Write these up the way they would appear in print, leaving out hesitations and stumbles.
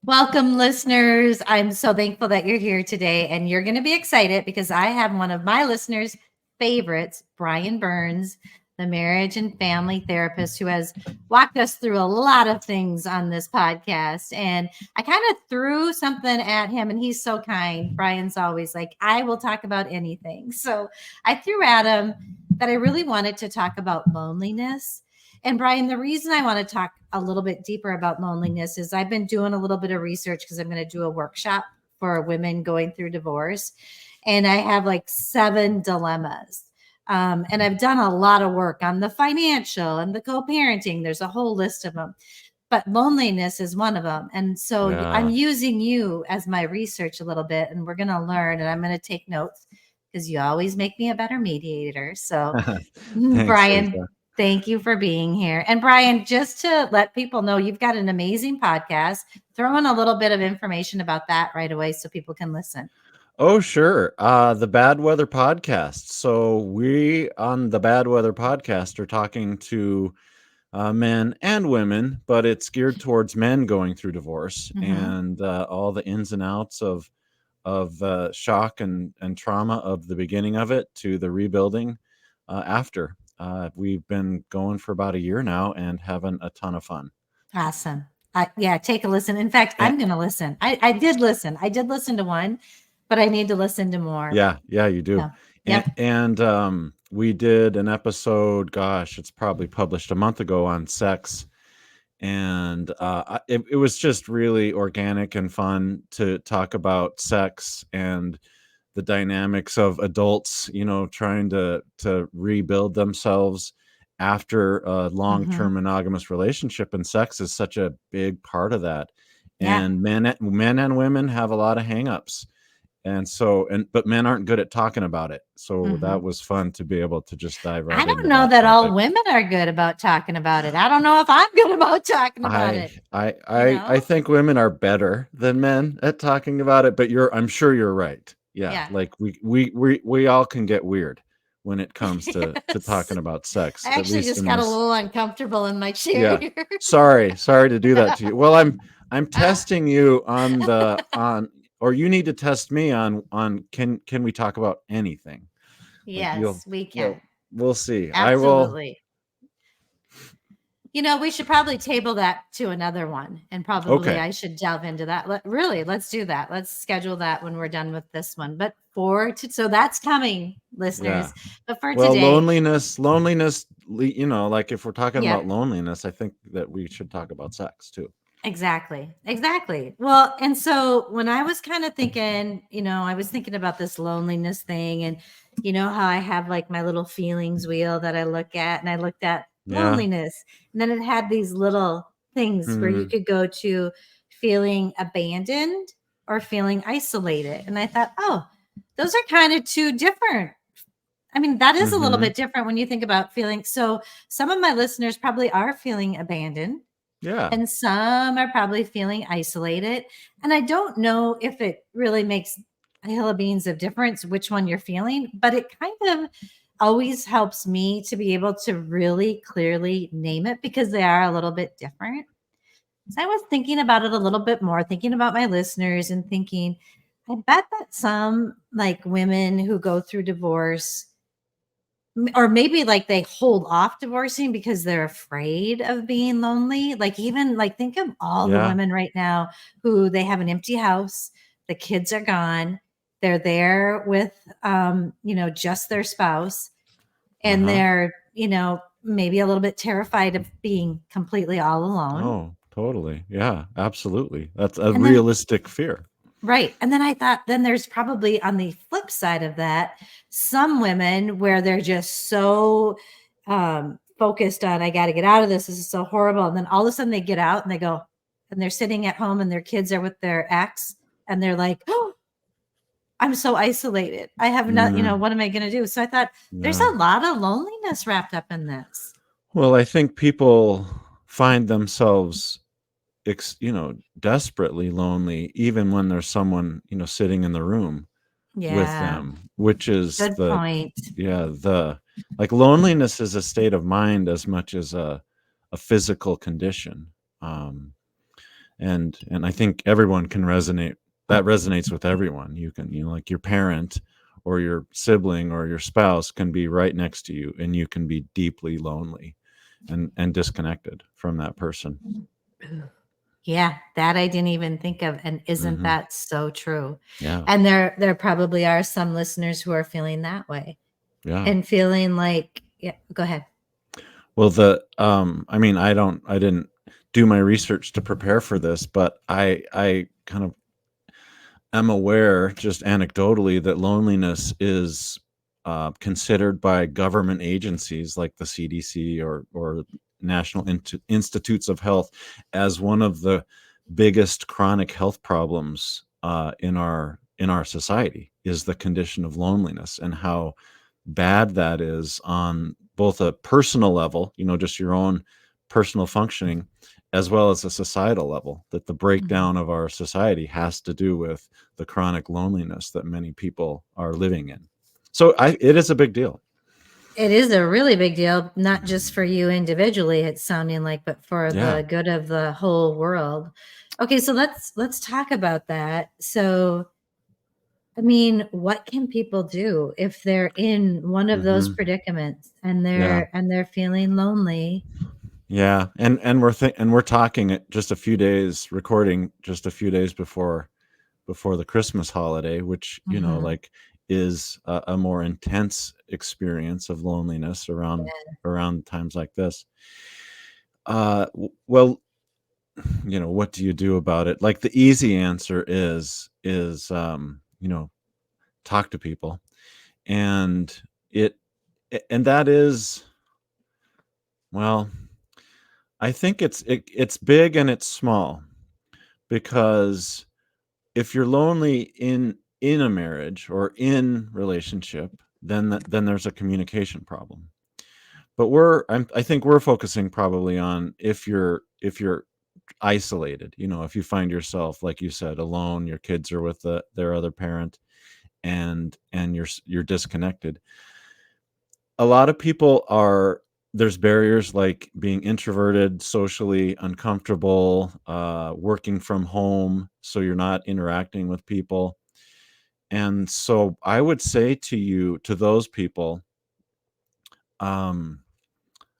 Welcome, listeners. I'm so thankful that you're here today, and you're going to be excited because I have one of my listeners' favorites, Brian Burns, the marriage and family therapist who has walked us through a lot of things on this podcast. And I kind of threw something at him, and he's so kind. Brian's always like, I will talk about anything. So I threw at him that I really wanted to talk about loneliness. And Brian, the reason I want to talk a little bit deeper about loneliness is I've been doing a little bit of research because I'm going to do a workshop for women going through divorce. And I have like 7 dilemmas. And I've done a lot of work on the financial and the co-parenting. There's a whole list of them. But loneliness is one of them. And so I'm using you as my research a little bit, and we're going to learn, and I'm going to take notes because you always make me a better mediator. So, Thanks, Brian, Lisa. thank you for being here. And Brian, just to let people know, you've got an amazing podcast. Throw in a little bit of information about that right away so people can listen. Oh, sure. The Bad Weather Podcast. So we on the Bad Weather Podcast are talking to men and women, but it's geared towards men going through divorce and all the ins and outs of shock and trauma of the beginning of it to the rebuilding after. We've been going for about a year now and having a ton of fun. Awesome. Yeah, take a listen. In fact, And- I'm going to listen. I did listen. I did listen to one, but I need to listen to more. Yeah, you do. So, yep. And we did an episode, gosh, it's probably published a month ago on sex. And it was just really organic and fun to talk about sex and the dynamics of adults, trying to rebuild themselves after a long-term monogamous relationship, and sex is such a big part of that. Yeah. And men and women have a lot of hangups. And so, but men aren't good at talking about it. So that was fun to be able to just dive right I into don't know that topic. all women are good about talking about it. I don't know if I'm good about talking about it. I think women are better than men at talking about it, but I'm sure you're right. Yeah. Like we all can get weird when it comes to talking about sex. I actually just got a little uncomfortable in my chair. Yeah. Sorry to do that to you. Well, I'm testing you or you need to test me on can we talk about anything? Yes, we can. We'll see. Absolutely. We should probably table that to another one, and probably I should delve into that. Let's do that. Let's schedule that when we're done with this one. But so that's coming, listeners. Yeah. But for well, today, loneliness, like if we're talking about loneliness, I think that we should talk about sex too. Exactly. Well, and so when I was kind of thinking, I was thinking about this loneliness thing, and how I have like my little feelings wheel that I look at, and I looked at loneliness, and then it had these little things where you could go to feeling abandoned or feeling isolated. And I thought, oh, those are kind of 2 different. I mean, that is a little bit different when you think about feeling. So some of my listeners probably are feeling abandoned. Yeah. And some are probably feeling isolated. And I don't know if it really makes a hill of beans of difference which one you're feeling, but it kind of always helps me to be able to really clearly name it because they are a little bit different. So I was thinking about it a little bit more, thinking about my listeners and thinking, I bet that some like women who go through divorce, or maybe like they hold off divorcing because they're afraid of being lonely. Like even like think of all the women right now who they have an empty house, the kids are gone, they're there with just their spouse, and they're maybe a little bit terrified of being completely all alone. Oh, totally. Yeah, absolutely. That's a realistic fear. Right. And then I thought, then there's probably on the flip side of that, some women where they're just so focused on, I got to get out of this. This is so horrible. And then all of a sudden they get out and they go, and they're sitting at home and their kids are with their ex. And they're like, oh, I'm so isolated. I have not, what am I going to do? So I thought there's a lot of loneliness wrapped up in this. Well, I think people find themselves desperately lonely, even when there's someone, sitting in the room with them, which is good point. Like loneliness is a state of mind as much as a physical condition. And I think everyone can resonate. That resonates with everyone. You can, like your parent or your sibling or your spouse can be right next to you, and you can be deeply lonely and disconnected from that person. Yeah, that I didn't even think of, and isn't Hmm. that so true? Yeah. And there probably are some listeners who are feeling that way Yeah. and feeling like, yeah, go ahead. Well, I mean, I didn't do my research to prepare for this, but I kind of am aware, just anecdotally, that loneliness is considered by government agencies like the CDC or National Institutes of Health as one of the biggest chronic health problems in our society, is the condition of loneliness, and how bad that is on both a personal level, just your own personal functioning, as well as a societal level, that the Mhm. breakdown of our society has to do with the chronic loneliness that many people are living in. So it is a big deal. It is a really big deal, not just for you individually, it's sounding like, but for Yeah. the good of the whole world. Okay, so let's talk about that. So, I mean, what can people do if they're in one of those Hmm. predicaments and Yeah. they're feeling lonely? Yeah. And we're talking it just a few days, recording just a few days before the Christmas holiday, which, Mhm. like, is a more intense experience of loneliness around times like this. Well, what do you do about it? Like, the easy answer is talk to people. And it and that is, well, I think it's big and it's small, because if you're lonely in a marriage or in relationship, then there's a communication problem. But I think we're focusing probably on if you're isolated, if you find yourself, like you said, alone, your kids are with their other parent, and you're disconnected. A lot of people are There's barriers like being introverted, socially uncomfortable, working from home, so you're not interacting with people. And so I would say to those people, um,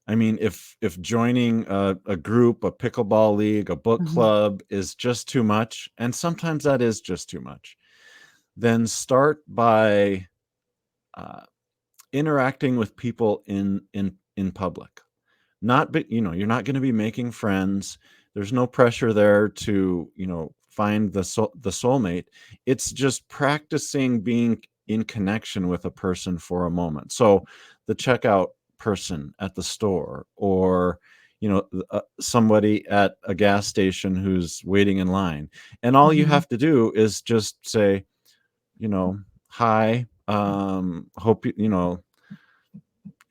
I mean, if joining a group, a pickleball league, a book Mhm. club is just too much, and sometimes that is just too much, then start by uh, interacting with people in public. Not but you're not gonna be making friends. There's no pressure there to, find the soulmate. It's just practicing being in connection with a person for a moment. So, the checkout person at the store, or, somebody at a gas station who's waiting in line, and all you Mhm. have to do is just say, you know, "Hi, hope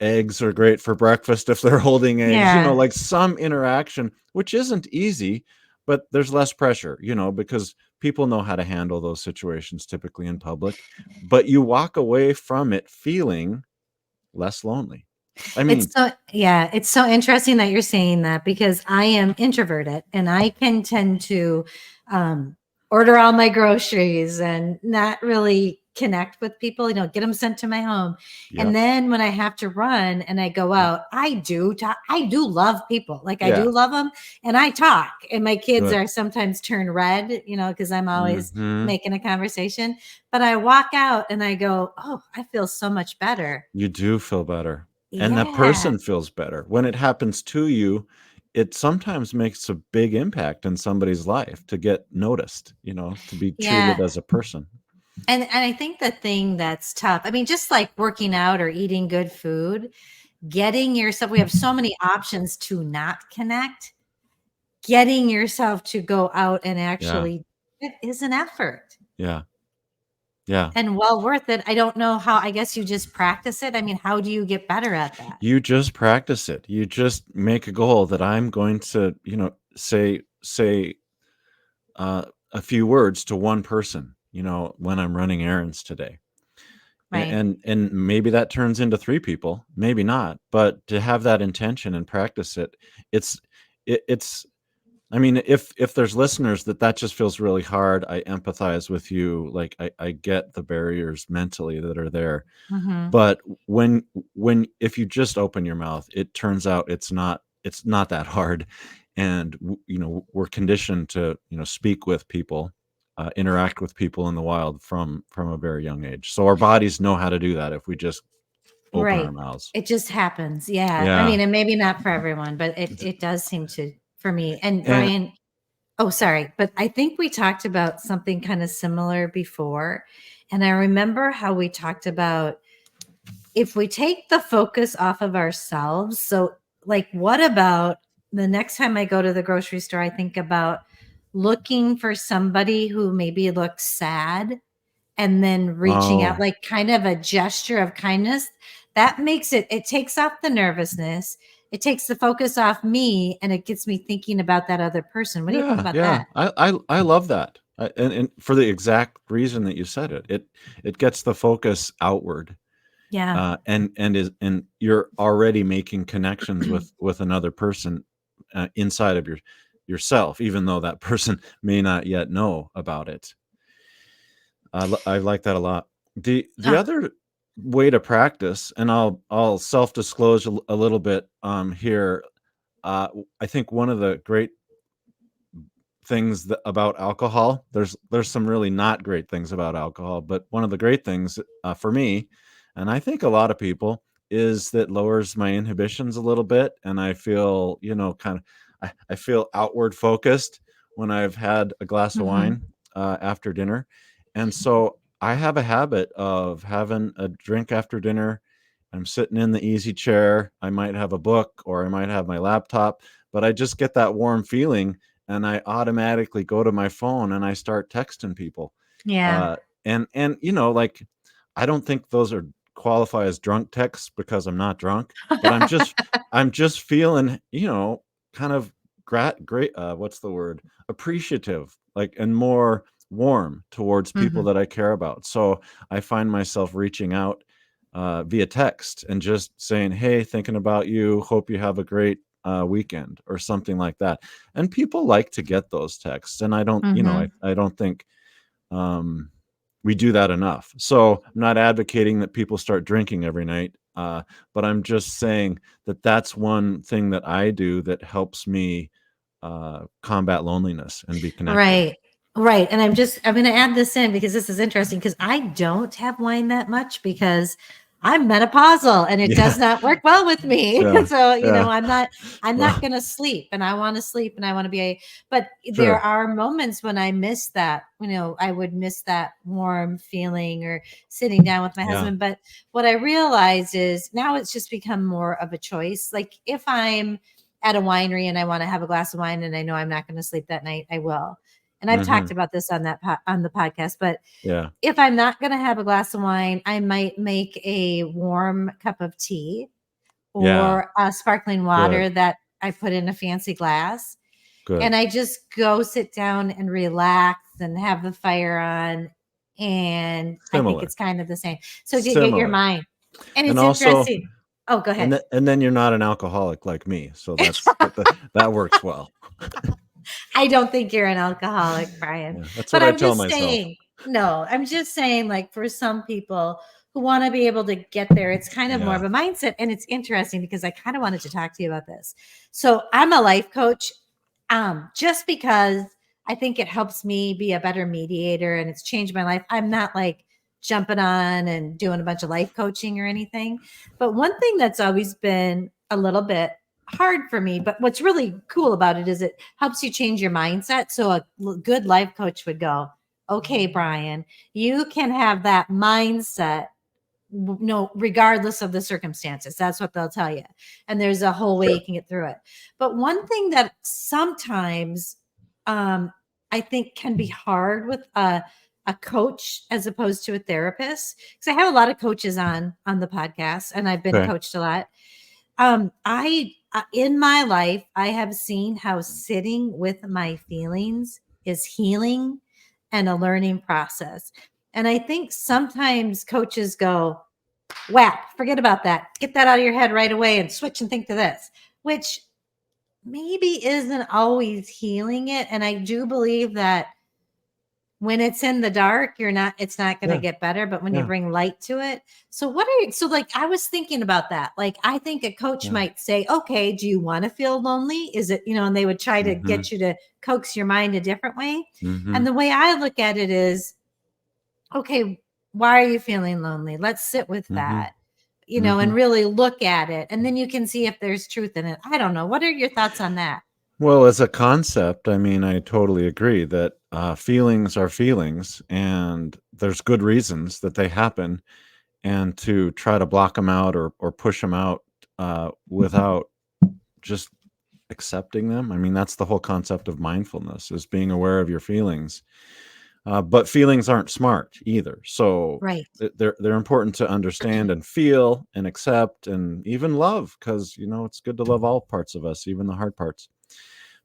eggs are great for breakfast," if they're holding eggs, Yeah. like some interaction, which isn't easy, but there's less pressure, because people know how to handle those situations typically in public, but you walk away from it feeling less lonely. I It's mean, so yeah, it's so interesting that you're saying that because I am introverted and I can tend to um, order all my groceries and not really connect with people, get them sent to my home. And yep, then when I have to run and I go yep, out, I do talk, I do love people. Like I yeah, do love them and I talk. And my kids good. are sometimes turn red, because I'm always Mhm. making a conversation. But I walk out and I go, oh, I feel so much better. You do feel better, and that Yeah. person feels better. When it happens to you, it sometimes makes a big impact in somebody's life to get noticed, to be treated Yeah. as a person. And I think the thing that's tough, I mean, just like working out or eating good food, getting yourself, we have so many options to not connect. Getting yourself to go out and Yeah, actually it is an effort yeah, yeah. and well worth it. I don't know how, I guess you just practice it. I mean, how do you get better at that? You just practice it. You just make a goal that I'm going to, say uh, a few words to one person, when I'm running errands today. Right. And maybe that turns into 3 people, maybe not, but to have that intention and practice it, it's it's I mean, if there's listeners that just feels really hard, I empathize with you. Like I get the barriers mentally that are there. Mhm. But when if you just open your mouth, it turns out it's not that hard. And we're conditioned to, speak with people, interact with people in the wild from a very young age. So our bodies know how to do that if we just open our Right. mouths. It just happens. Yeah. I Yeah. mean, and maybe not for everyone, but it does seem to for me. And And Brian, oh, sorry, but I think we talked about something kind of similar before. And I remember how we talked about if we take the focus off of ourselves. So, like, what about the next time I go to the grocery store, I think about looking for somebody who maybe looks sad and then reaching out, oh, like kind of a gesture of kindness. That makes it takes off the nervousness. It takes the focus off me and it gets me thinking about that other person. What do you think yeah, about yeah. that? I love that. And for the exact reason that you said it. It gets the focus outward. Yeah. And you're already making connections with another person, inside of yourself, even though that person may not yet know about it. I like that a lot. The Uh, other way to practice, and I'll self disclose a little bit here. I think one of the great things about alcohol. There's some really not great things about alcohol, but one of the great things, for me, and I think a lot of people, is that lowers my inhibitions a little bit, and I feel, kind of, I feel outward focused when I've had a glass of mhm. wine after dinner, and so I have a habit of having a drink after dinner. I'm sitting in the easy chair. I might have a book or I might have my laptop, but I just get that warm feeling and I automatically go to my phone and I start texting people. Yeah. Uh, and like, I don't think those are qualify as drunk texts because I'm not drunk, but I'm just feeling, kind of great. What's the word? Appreciative, like, and more warm towards people Mhm. that I care about. So I find myself reaching out via text and just saying, "Hey, thinking about you. Hope you have a great weekend," or something like that. And people like to get those texts, and I don't, Mhm. I don't think um, we do that enough. So I'm not advocating that people start drinking every night, but I'm just saying that that's one thing that I do that helps me combat loneliness and be connected. Right. Right. And I'm going to add this in because this is interesting because I don't have wine that much because I'm menopausal and it does Yeah, not work well with me. yeah, So, yeah. I'm not Well, going to sleep and I want to sleep and I want to but there sure. are moments when I miss that, I would miss that warm feeling or sitting down with my Yeah. husband. But what I realize is now it's just become more of a choice. Like if I'm at a winery and I want to have a glass of wine and I know I'm not going to sleep that night, I will. And I've Hmm. talked about this on on the podcast, but Yeah. if I'm not going to have a glass of wine, I might make a warm cup of tea Yeah. or a sparkling Good. water that I put in a fancy glass. Good. And I just go sit down and relax and have the fire on. And I think Similar. it's kind of the same. So to get your Similar. mind. And And it's also, interesting. Oh, go ahead. and then you're not an alcoholic like me, so that works well. I don't think you're an alcoholic, Brian. Yeah, that's But what I I'm tell just myself. saying, no, I'm just saying, like, for some people who want to be able to get there, it's kind of more Yeah. of a mindset. And it's interesting because I kind of wanted to talk to you about this. So I'm a life coach, just because I think it helps me be a better mediator and it's changed my life. I'm not like jumping on and doing a bunch of life coaching or anything. But one thing that's always been a little bit hard for me, but what's really cool about it is it helps you change your mindset. So a good life coach would go, okay, Brian, you can have that mindset no, regardless of the circumstances. That's what they'll tell you. And there's a whole way you Sure. can get through it. But one thing that sometimes I think can be hard with a coach as opposed to a therapist, because I have a lot of coaches on the podcast and I've been Okay. coached a lot. I in my life, I have seen how sitting with my feelings is healing and a learning process. And I think sometimes coaches go, whap, forget about that. Get that out of your head right away and switch and think to this, which maybe isn't always healing it. And I do believe that when it's in the dark, it's not going to Yeah, get better, but when you yeah, bring light to it. So what are you, so like, I was thinking about that. Like, I think a coach yeah. might say, okay, do you want to feel lonely? Is it, and they would try to Mhm, get you to coax your mind a different way. And mhm, the way I look at it is, okay, why are you feeling lonely? Let's sit with mhm, that, and mhm. really look at it. And then you can see if there's truth in it. I don't know. What are your thoughts on that? Well, as a concept, I mean, I totally agree that, feelings are feelings, and there's good reasons that they happen, and to try to block them out or push them out, without just accepting them, I mean, that's the whole concept of mindfulness, is being aware of your feelings. But feelings aren't smart either. So Right. they're important to understand and feel and accept and even love, because it's good to love all parts of us, even the hard parts.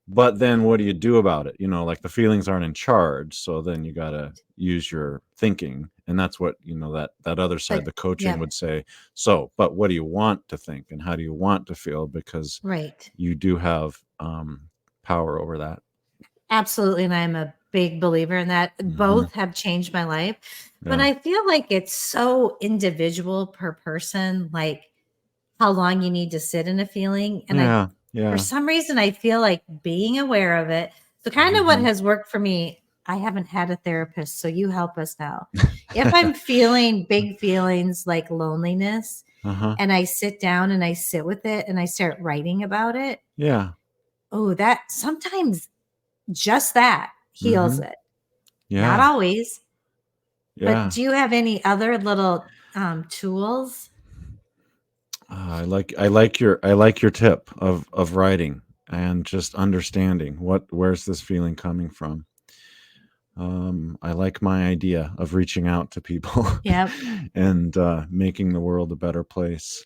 But then what do you do about it? Like the feelings aren't in charge. So then you got to use your thinking. And that's what, that other side, Like, the coaching yeah, would say. So, but what do you want to think and how do you want to feel? Because right. you do have power over that. Absolutely. And I'm a big believer in that. Hmm. Both have changed my life. But Yeah. I feel like it's so individual per person, like how long you need to sit in a feeling. And Yeah. for Yeah. some reason, I feel like being aware of it. So, kind of what Hmm. has worked for me, I haven't had a therapist. So, you help us now. If I'm feeling big feelings like loneliness Uh-huh. and I sit down and I sit with it and I start writing about it, Yeah. oh, that sometimes just that heals Mhm. it. Not Yeah. always, but Yeah. do you have any other little tools? I like your tip of writing and just understanding where's this feeling coming from. I like my idea of reaching out to people Yep. and making the world a better place.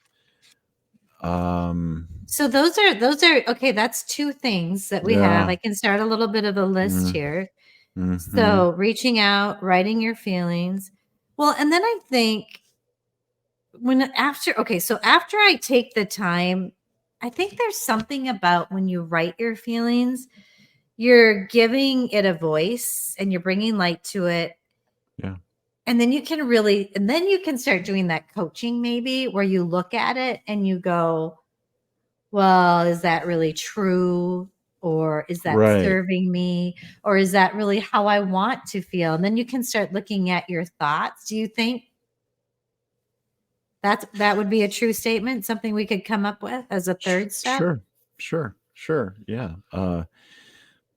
Um, So those are okay. That's two things that we have. yeah. I can start a little bit of a list Mm, here. mhm. So reaching out, writing your feelings. Well, and then I think so after I take the time, I think there's something about when you write your feelings, you're giving it a voice and you're bringing light to it. Yeah. And then you can start doing that coaching maybe where you look at it and you go, well, is that really true? Or is that Right. serving me? Or is that really how I want to feel? And then you can start looking at your thoughts. Do you think that would be a true statement? Something we could come up with as a third step? Sure. Sure. Sure. Yeah.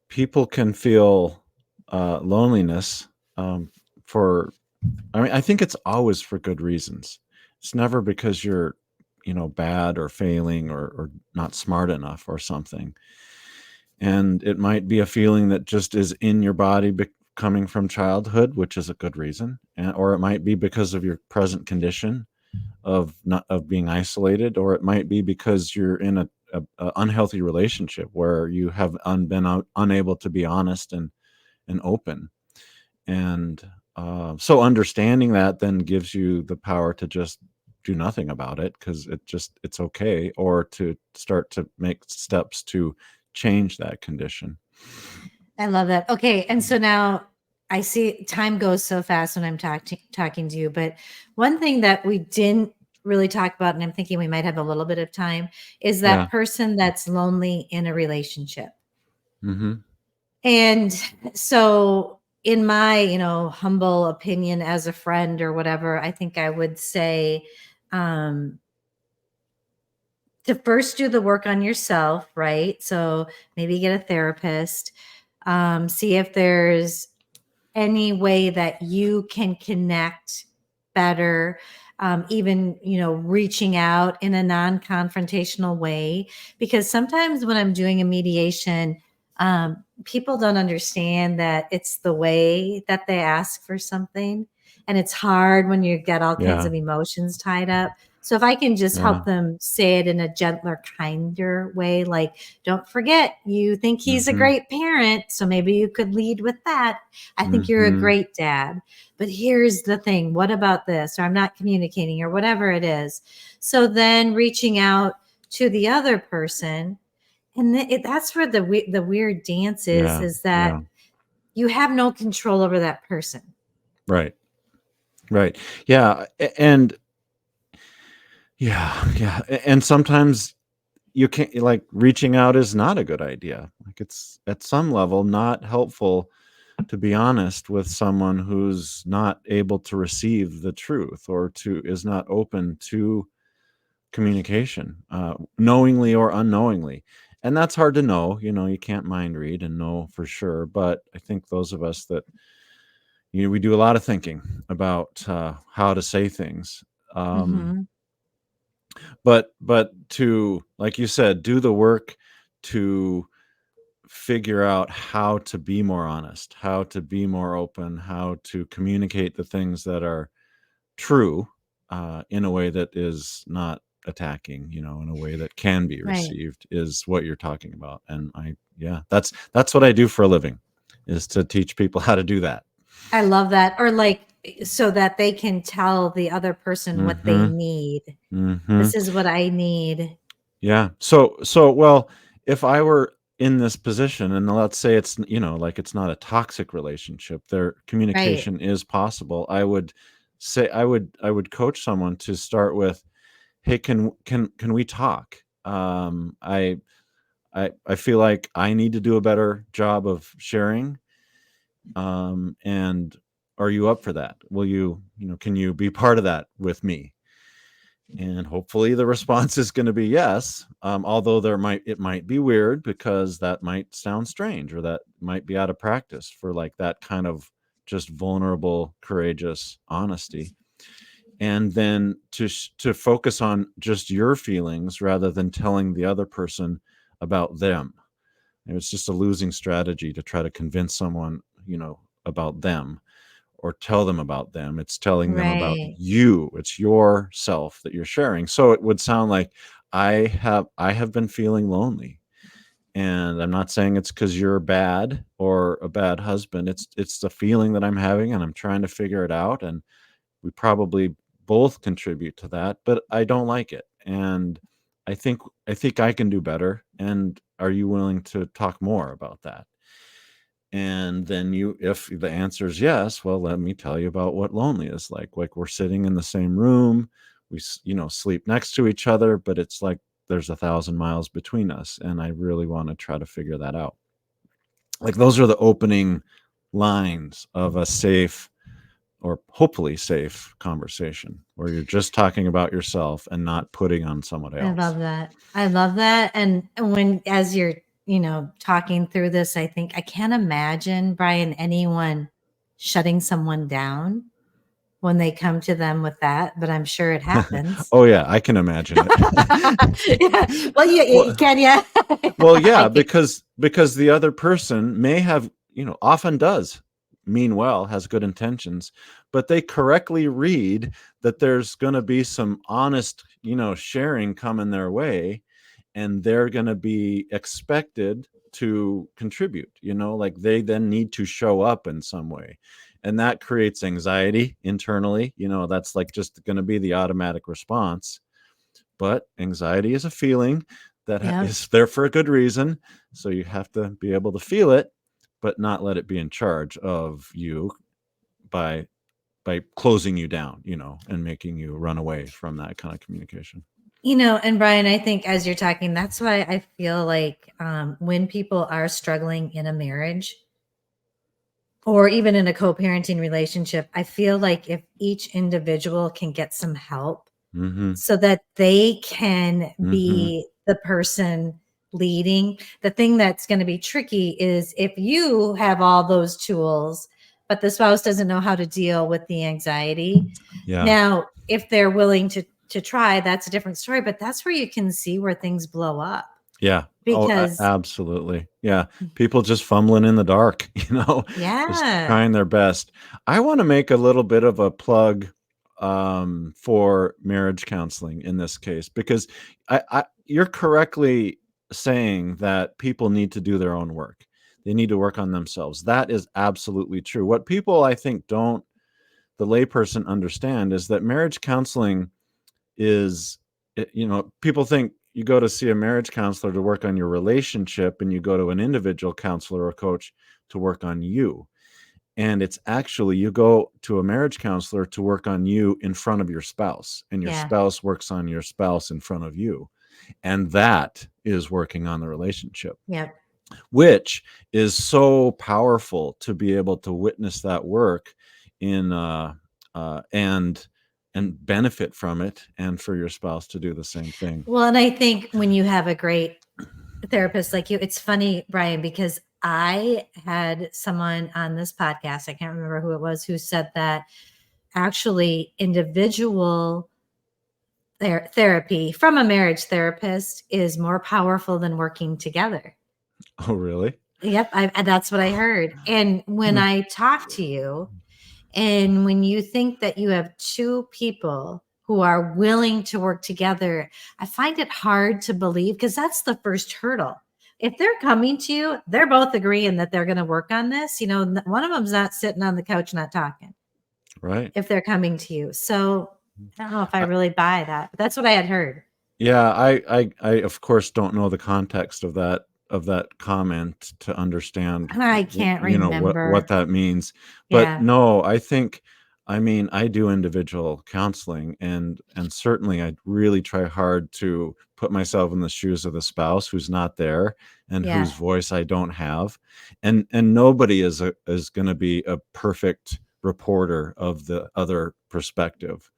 People can feel loneliness um, for I mean, I think it's always for good reasons. It's never because you're, bad or failing or not smart enough or something. And it might be a feeling that just is in your body coming from childhood, which is a good reason. Or it might be because of your present condition of not of being isolated, or it might be because you're in a unhealthy relationship where you have unable to be honest and open. And so understanding that then gives you the power to just do nothing about it because it's okay, or to start to make steps to change that condition. I love that. Okay, and so now I see time goes so fast when I'm talking to you, but one thing that we didn't really talk about, and I'm thinking we might have a little bit of time, is Yeah. that person that's lonely in a relationship. Hmm. And so in my, humble opinion as a friend or whatever, I think I would say um to first do the work on yourself, right? So maybe get a therapist, see if there's any way that you can connect better, even reaching out in a non-confrontational way, because sometimes when I'm doing a mediation, people don't understand that it's the way that they ask for something, and it's hard when you get all kinds Yeah. of emotions tied up. So if I can just Yeah. help them say it in a gentler, kinder way, like, don't forget you think he's a Hmm. great parent, so maybe you could lead with that. I think you're a Hmm. great dad. But here's the thing. What about this? Or I'm not communicating, or whatever it is. So then reaching out to the other person And that's where the weird dance Yeah. is that Yeah. you have no control over that person. Right. Right. Yeah. And yeah. Yeah. And sometimes you can't, like, reaching out is not a good idea. Like, it's at some level not helpful to be honest with someone who's not able to receive the truth or to is not open to communication, knowingly or unknowingly. And that's hard to know. You can't mind read and know for sure. But I think those of us that, we do a lot of thinking about how to say things. Um, Mm-hmm. but to, like you said, do the work to figure out how to be more honest, how to be more open, how to communicate the things that are true, in a way that is not attacking, in a way that can be Right. received, is what you're talking about. And yeah, that's what I do for a living, is to teach people how to do that. I love that. Or like so that they can tell the other person what they Hmm. need. Hmm. This is what I need. Yeah. So well, if I were in this position, and let's say it's, like, it's not a toxic relationship, their Right. communication is possible, I would coach someone to start with, "Hey, can we talk? I feel like I need to do a better job of sharing. And are you up for that? Will can you be part of that with me?" And hopefully the response is going to be yes. Although it might be weird, because that might sound strange, or that might be out of practice for, like, that kind of just vulnerable, courageous honesty. And then to focus on just your feelings rather than telling the other person about them. And it's just a losing strategy to try to convince someone, about them, or tell them about them. It's telling them about Right. you. It's yourself that you're sharing. So it would sound like, I have been feeling lonely. And I'm not saying it's because you're bad or a bad husband. It's the feeling that I'm having, and I'm trying to figure it out. And we probably both contribute to that, but I don't like it. And I think I can do better. And are you willing to talk more about that? And then, if the answer is yes, well, let me tell you about what lonely is like. Like, we're sitting in the same room, sleep next to each other, but it's like there's 1,000 miles between us, and I really want to try to figure that out. Like, those are the opening lines of a safe, or hopefully safe, conversation, where you're just talking about yourself and not putting on someone I else. love that. I love that. And when, as you're, talking through this, I think I can't imagine, Brian, anyone shutting someone down when they come to them with that, but I'm sure it happens. Oh yeah, I can imagine it. Yeah. Well, you Well, can, yeah. Well, I yeah, can. because the other person may have, often does mean well, has good intentions, but they correctly read that there's going to be some honest, sharing coming their way, and they're going to be expected to contribute, like, they then need to show up in some way. And that creates anxiety internally, that's like just going to be the automatic response. But anxiety is a feeling that Yeah. is there for a good reason. So you have to be able to feel it, but not let it be in charge of you by closing you down, and making you run away from that kind of communication. And Brian, I think as you're talking, that's why I feel like when people are struggling in a marriage or even in a co-parenting relationship, I feel like if each individual can get some help Mhm. so that they can Mhm. be the person leading. The thing that's going to be tricky is if you have all those tools, but the spouse doesn't know how to deal with the anxiety. Yeah. Now, if they're willing to try, that's a different story, but that's where you can see where things blow up Yeah. Oh, because absolutely. Yeah. People just fumbling in the dark, just yeah. trying their best. I want to make a little bit of a plug, for marriage counseling in this case, because you're correctly saying that people need to do their own work. They need to work on themselves. That is absolutely true. What people, I think, don't, the layperson, understand is that marriage counseling is, people think, you go to see a marriage counselor to work on your relationship, and you go to an individual counselor or coach to work on you. And it's actually, you go to a marriage counselor to work on you in front of your spouse, and your Yeah. spouse works on your spouse in front of you. And that is working on the relationship, Yep. which is so powerful to be able to witness that work in and benefit from it, and for your spouse to do the same thing. Well, and I think when you have a great therapist like you, it's funny, Brian, because I had someone on this podcast, I can't remember who it was, who said that actually individual therapy from a marriage therapist is more powerful than working together. Oh, really? Yep, that's what I heard. And when I talk to you, and when you think that you have two people who are willing to work together, I find it hard to believe, because that's the first hurdle. If they're coming to you, they're both agreeing that they're going to work on this. One of them's not sitting on the couch not talking Right. if they're coming to you. So I don't know if I really buy that, but that's what I had heard. Yeah, I of course don't know the context of that comment to understand, I can't what remember. that means. But Yeah. no, I mean, I do individual counseling, and certainly I really try hard to put myself in the shoes of the spouse who's not there, and Yeah. whose voice I don't have. And nobody is going to be a perfect reporter of the other perspective.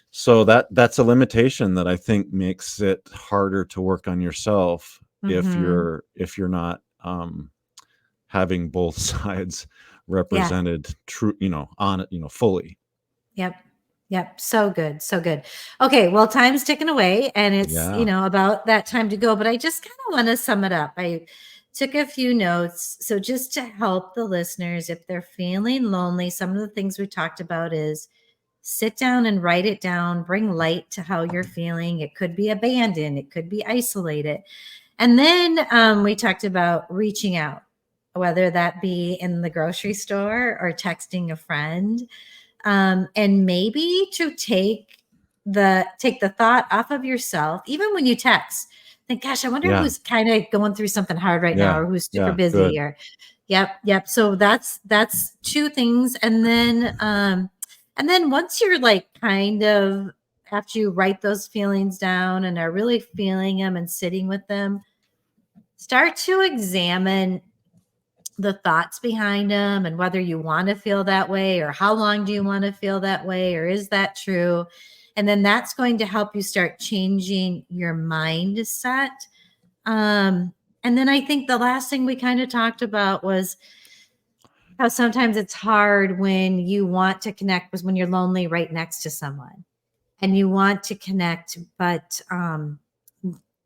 So that's a limitation that I think makes it harder to work on yourself if Mm-hmm. you're not having both sides Yeah. represented on it, fully. Yep. Yep. So good. So good. Okay. Well, time's ticking away, and it's, Yeah. about that time to go, but I just kind of want to sum it up. I took a few notes. So just to help the listeners, if they're feeling lonely, some of the things we talked about is sit down and write it down, bring light to how you're feeling. It could be abandoned. It could be isolated. And then we talked about reaching out, whether that be in the grocery store or texting a friend, and maybe to take the thought off of yourself, even when you text. Think, gosh, I wonder Yeah. who's kind of going through something hard right now, Yeah. or who's super Yeah. busy, Good. or yep. So that's two things, and then once you're like kind of, after you write those feelings down and are really feeling them and sitting with them, start to examine the thoughts behind them, and whether you want to feel that way, or how long do you want to feel that way, or is that true? And then that's going to help you start changing your mindset. And then I think the last thing we kind of talked about was how sometimes it's hard when you want to connect, was when you're lonely right next to someone and you want to connect, but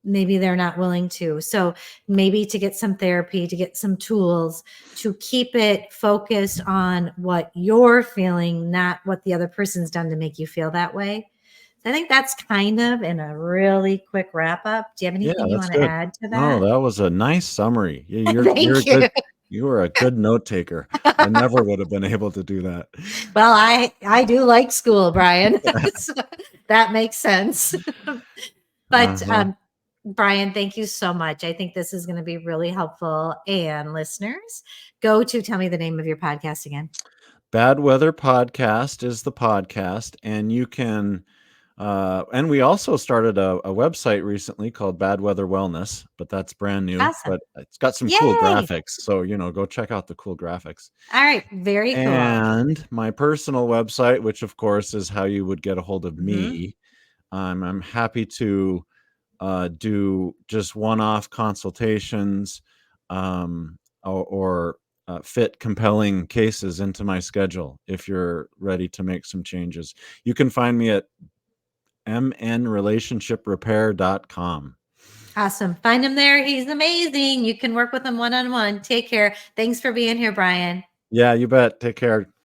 maybe they're not willing to. So maybe to get some therapy, to get some tools to keep it focused on what you're feeling, not what the other person's done to make you feel that way. So I think that's kind of in a really quick wrap up. Do you have Yeah, anything you that's want to good. add to No, that? that was a nice summary. You're a Thank you. good you were a good note taker. I never would have been able to do that. Well, I do like school, Brian. So that makes sense. But Uh-huh. Brian, thank you so much. I think this is going to be really helpful. And listeners, go to, tell me the name of your podcast again. Bad Weather Podcast is the podcast, and you can and we also started a website recently called Bad Weather Wellness, but that's brand new, Awesome. but it's got some cool Yay. graphics. So, go check out the cool graphics. All right. Very cool. And my personal website, which of course is how you would get a hold of Mhm. me. I'm happy to do just one-off consultations, or fit compelling cases into my schedule if you're ready to make some changes. You can find me at mnrelationshiprepair.com. Awesome. Find him there. He's amazing. You can work with him one-on-one. Take care. Thanks for being here, Brian. Yeah, you bet. Take care.